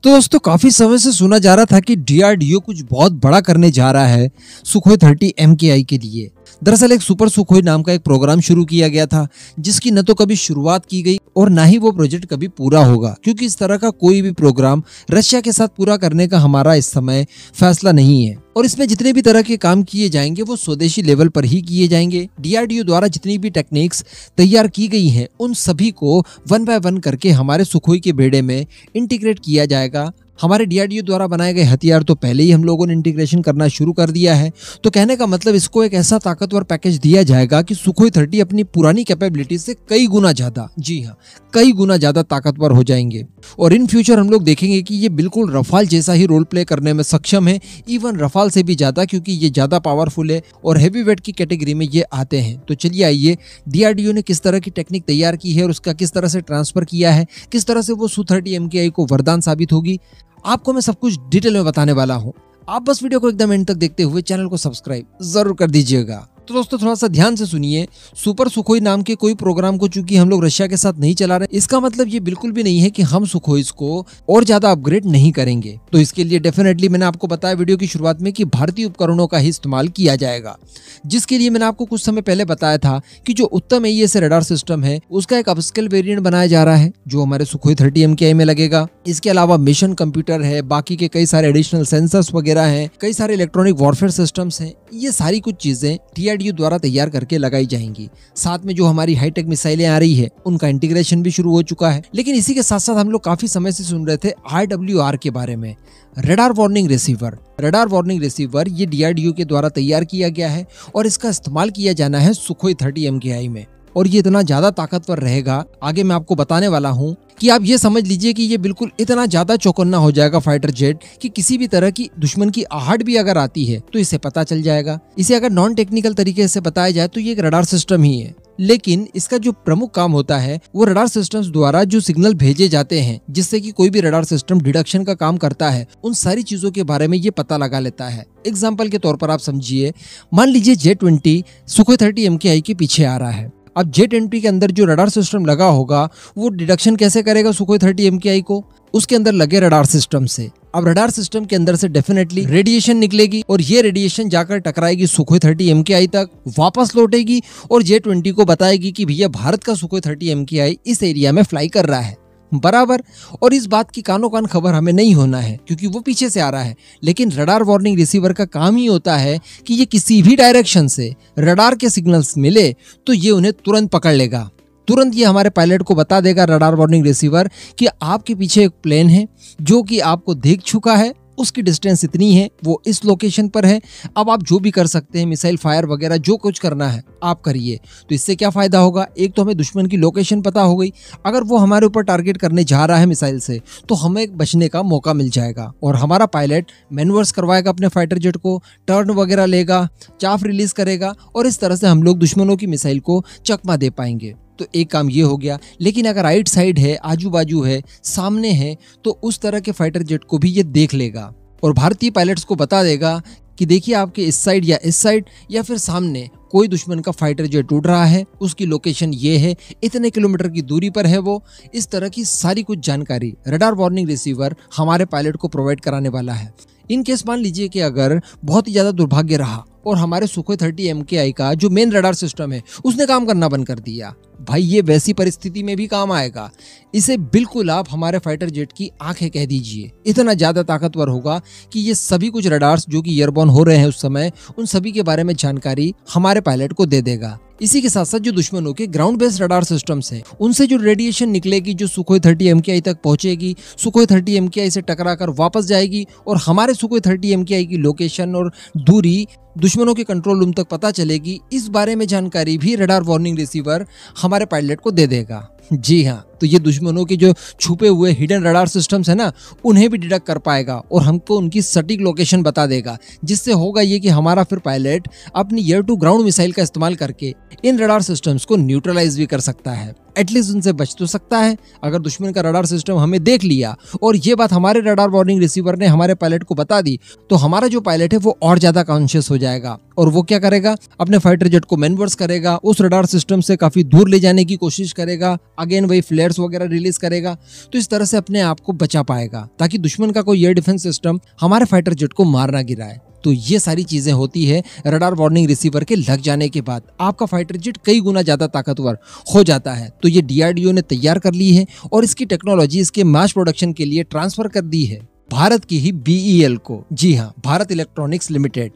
तो दोस्तों काफी समय से सुना जा रहा था कि डीआरडीओ कुछ बहुत बड़ा करने जा रहा है सुखोई 30 MKI के लिए। दरअसल एक सुपर सुखोई नाम का एक प्रोग्राम शुरू किया गया था जिसकी न तो कभी शुरुआत की गई और ना ही वो प्रोजेक्ट कभी पूरा होगा, क्योंकि इस तरह का कोई भी प्रोग्राम रशिया के साथ पूरा करने का हमारा इस समय फैसला नहीं है। और इसमें जितने भी तरह के काम किए जाएंगे वो स्वदेशी लेवल पर ही किए जाएंगे। डीआरडीओ द्वारा जितनी भी टेक्निक्स तैयार की गई हैं उन सभी को वन बाय वन करके हमारे सुखोई के बेड़े में इंटीग्रेट किया जाएगा। हमारे डीआरडीओ द्वारा बनाए गए हथियार तो पहले ही हम लोगों ने इंटीग्रेशन करना शुरू कर दिया है। तो कहने का मतलब इसको एक ऐसा ताकतवर पैकेज दिया जाएगा कि सुखोई 30 अपनी पुरानी कैपेबिलिटी से कई गुना ज्यादा, जी हाँ, कई गुना ज्यादा ताकतवर हो जाएंगे। और इन फ्यूचर हम लोग देखेंगे कि ये बिल्कुल रफाल जैसा ही रोल प्ले करने में सक्षम है, इवन रफाल से भी ज्यादा, क्योंकि ये ज्यादा पावरफुल है और हैवी वेट की कैटेगरी में ये आते हैं। तो चलिए आइए डीआरडीओ ने किस तरह की टेक्निक तैयार की है और उसका किस तरह से ट्रांसफर किया है, किस तरह से वो Su-30 MKI को वरदान साबित होगी, आपको मैं सब कुछ डिटेल में बताने वाला हूं। आप बस वीडियो को एकदम एंड तक देखते हुए चैनल को सब्सक्राइब जरूर कर दीजिएगा। तो दोस्तों थोड़ा सा ध्यान से सुनिए, सुपर सुखोई नाम के कोई प्रोग्राम को चूंकि हम लोग रशिया के साथ नहीं चला रहे, इसका मतलब ये बिल्कुल भी नहीं है कि हम सुखोइस को और ज्यादा अपग्रेड नहीं करेंगे। तो इसके लिए डेफिनेटली मैंने आपको बताया वीडियो की शुरुआत में कि भारतीय उपकरणों का ही इस्तेमाल किया जाएगा, जिसके लिए मैंने आपको कुछ समय पहले बताया था कि जो उत्तम AES रडार सिस्टम है उसका एक अपस्केल वेरिएंट बनाया जा रहा है जो हमारे सुखोई 30 MKI में लगेगा। इसके अलावा मिशन कंप्यूटर है, बाकी के कई सारे एडिशनल सेंसर्स वगैरह हैं, कई सारे इलेक्ट्रॉनिक वॉरफेयर सिस्टम्स हैं। ये सारी कुछ चीजें डीआरडीओ द्वारा तैयार करके लगाई जाएंगी। साथ में जो हमारी हाईटेक मिसाइलें आ रही है उनका इंटीग्रेशन भी शुरू हो चुका है। लेकिन इसी के साथ साथ हम लोग काफी समय से सुन रहे थे RWR के बारे में, radar warning receiver. Radar warning receiver ये डीआरडीओ के द्वारा तैयार किया गया है और इसका इस्तेमाल किया जाना है सुखोई 30 MKI में। और ये इतना ज्यादा ताकतवर रहेगा, आगे मैं आपको बताने वाला हूँ, कि आप ये समझ लीजिए कि ये बिल्कुल इतना ज्यादा चौकन्ना हो जाएगा फाइटर जेट कि किसी भी तरह की दुश्मन की आहट भी अगर आती है तो इसे पता चल जाएगा। इसे अगर नॉन टेक्निकल तरीके से बताया जाए तो ये एक रडार सिस्टम ही है, लेकिन इसका जो प्रमुख काम होता है वो रडार सिस्टम्स द्वारा जो सिग्नल भेजे जाते हैं जिससे कि कोई भी रडार सिस्टम डिडक्शन का काम करता है, उन सारी चीजों के बारे में ये पता लगा लेता है। एग्जाम्पल के तौर पर आप समझिए, मान लीजिए J-20 सुखोई 30 MKI के पीछे आ रहा है। अब J-20 के अंदर जो रडार सिस्टम लगा होगा वो डिडक्शन कैसे करेगा सुखोई 30 MKI को? उसके अंदर लगे रडार सिस्टम से। अब रडार सिस्टम के अंदर से डेफिनेटली रेडिएशन निकलेगी और ये रेडिएशन जाकर टकराएगी सुखोई 30 MKI तक, वापस लौटेगी और J-20 को बताएगी कि भैया भारत का सुखोई 30 MKI इस एरिया में फ्लाई कर रहा है, बराबर। और इस बात की कानों कान खबर हमें नहीं होना है क्योंकि वो पीछे से आ रहा है। लेकिन रडार वार्निंग रिसीवर का काम ही होता है कि ये किसी भी डायरेक्शन से रडार के सिग्नल्स मिले तो ये उन्हें तुरंत पकड़ लेगा। तुरंत ये हमारे पायलट को बता देगा रडार वार्निंग रिसीवर कि आपके पीछे एक प्लेन है जो कि आपको देख चुका है, उसकी डिस्टेंस इतनी है, वो इस लोकेशन पर है। अब आप जो भी कर सकते हैं, मिसाइल फायर वगैरह जो कुछ करना है आप करिए। तो इससे क्या फायदा होगा? एक तो हमें दुश्मन की लोकेशन पता हो गई, अगर वो हमारे ऊपर टारगेट करने जा रहा है मिसाइल से तो हमें बचने का मौका मिल जाएगा और हमारा पायलट मैनवर्स करवाएगा अपने फाइटर जेट को, टर्न वगैरह लेगा, चाफ रिलीज करेगा और इस तरह से हम लोग दुश्मनों की मिसाइल को चकमा दे पाएंगे। तो एक काम ये हो गया। लेकिन अगर राइट साइड है, आजू बाजू है, सामने है, तो उस तरह के फाइटर जेट को भी ये देख लेगा और भारतीय पायलट्स को बता देगा कि देखिए आपके इस साइड या इस साइड या फिर सामने कोई दुश्मन का फाइटर जेट उड़ रहा है, उसकी लोकेशन ये है, इतने किलोमीटर की दूरी पर है वो। इस तरह की सारी कुछ जानकारी रडार वार्निंग रिसीवर हमारे पायलट को प्रोवाइड कराने वाला है। इन केस मान लीजिए कि अगर बहुत ही ज्यादा दुर्भाग्य रहा और हमारे सुखोई 30 MKI का जो मेन रडार सिस्टम है उसने काम करना बंद कर दिया, भाई ये वैसी परिस्थिति में भी काम आएगा। इसे बिल्कुल आप हमारे फाइटर जेट की आंखें कह दीजिए, इतना ज्यादा ताकतवर होगा कि ये सभी कुछ रडार्स जो कि एयरबॉर्न हो रहे हैं उस समय, उन सभी के बारे में जानकारी हमारे पायलट को दे देगा। इसी के साथ साथ जो दुश्मनों के ग्राउंड बेस्ड रडार सिस्टम्स हैं उनसे जो रेडिएशन निकलेगी जो सुखोई 30 MKI तक पहुंचेगी, सुखोई 30 MKI से टकराकर वापस जाएगी और हमारे सुखोई 30 MKI की लोकेशन और दूरी दुश्मनों के कंट्रोल रूम तक पता चलेगी। इस बारे में जानकारी भी रडार वार्निंग रिसीवर हमारे पायलट को दे देगा। जी हाँ, तो ये दुश्मनों के जो छुपे हुए हिडन रडार सिस्टम्स है ना, उन्हें भी डिटेक्ट कर पाएगा और हमको उनकी सटीक लोकेशन बता देगा, जिससे होगा ये कि हमारा फिर पायलट अपनी एयर टू ग्राउंड मिसाइल का इस्तेमाल करके इन रडार सिस्टम्स को न्यूट्रलाइज भी कर सकता है। एटलीस्ट उनसे बच तो सकता है। अगर दुश्मन का रडार सिस्टम हमें देख लिया और ये बात हमारे रडार वार्निंग रिसीवर ने हमारे पायलट को बता दी तो हमारा जो पायलट है वो और ज्यादा कॉन्शियस हो जाएगा और वो क्या करेगा, अपने फाइटर जेट को मैनवर्स करेगा, उस रडार सिस्टम से काफी दूर ले जाने की कोशिश करेगा, अगेन वही फ्लेयर्स वगैरह रिलीज करेगा। तो इस तरह से अपने आप को बचा पाएगा ताकि दुश्मन का कोई एयर डिफेंस सिस्टम हमारे फाइटर जेट को मार ना गिराए। तो ये सारी चीजें होती है रडार वार्निंग रिसीवर के लग जाने के बाद आपका फाइटर जेट कई गुना ज्यादा ताकतवर हो जाता है। तो ये डीआरडीओ ने तैयार कर ली है और इसकी टेक्नोलॉजी इसके मास प्रोडक्शन के लिए ट्रांसफर कर दी है भारत की ही बीईएल को। जी हाँ, भारत इलेक्ट्रॉनिक्स लिमिटेड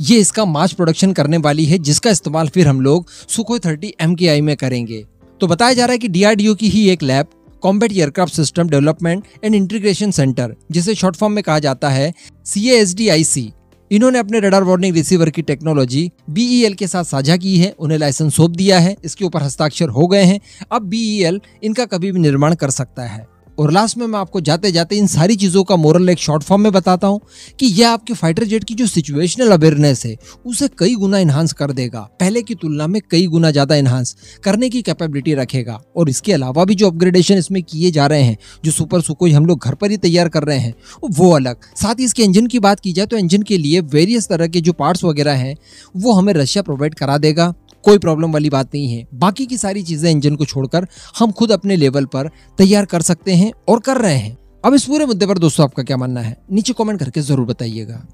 ये इसका मास प्रोडक्शन करने वाली है, जिसका इस्तेमाल फिर हम लोग सुखोई 30 MKI में करेंगे। तो बताया जा रहा है कि डीआरडीओ की ही एक lab combat aircraft system development and integration centre, जिसे शॉर्ट फॉर्म में कहा जाता है CASDIC, इन्होंने अपने रडार वार्निंग रिसीवर की टेक्नोलॉजी बीईएल के साथ साझा की है, उन्हें लाइसेंस सौंप दिया है, इसके ऊपर हस्ताक्षर हो गए हैं। अब बीईएल इनका कभी भी निर्माण कर सकता है। और लास्ट में मैं आपको जाते जाते इन सारी चीजों का मोरल एक शॉर्ट फॉर्म में बताता हूं कि यह आपके फाइटर जेट की जो सिचुएशनल अवेयरनेस है उसे कई गुना इनहांस कर देगा, पहले की तुलना में कई गुना ज्यादा इनहांस करने की कैपेबिलिटी रखेगा। और इसके अलावा भी जो अपग्रेडेशन इसमें किए जा रहे हैं, जो सुपर सुखोई हम लोग घर पर ही तैयार कर रहे हैं, वो अलग। साथ ही इसके इंजन की बात की जाए तो इंजन के लिए वेरियस तरह के जो पार्ट्स वगैरह हैं वो हमें रशिया प्रोवाइड करा देगा, कोई प्रॉब्लम वाली बात नहीं है। बाकी की सारी चीजें इंजन को छोड़कर हम खुद अपने लेवल पर तैयार कर सकते हैं और कर रहे हैं। अब इस पूरे मुद्दे पर दोस्तों आपका क्या मानना है, नीचे कमेंट करके जरूर बताइएगा।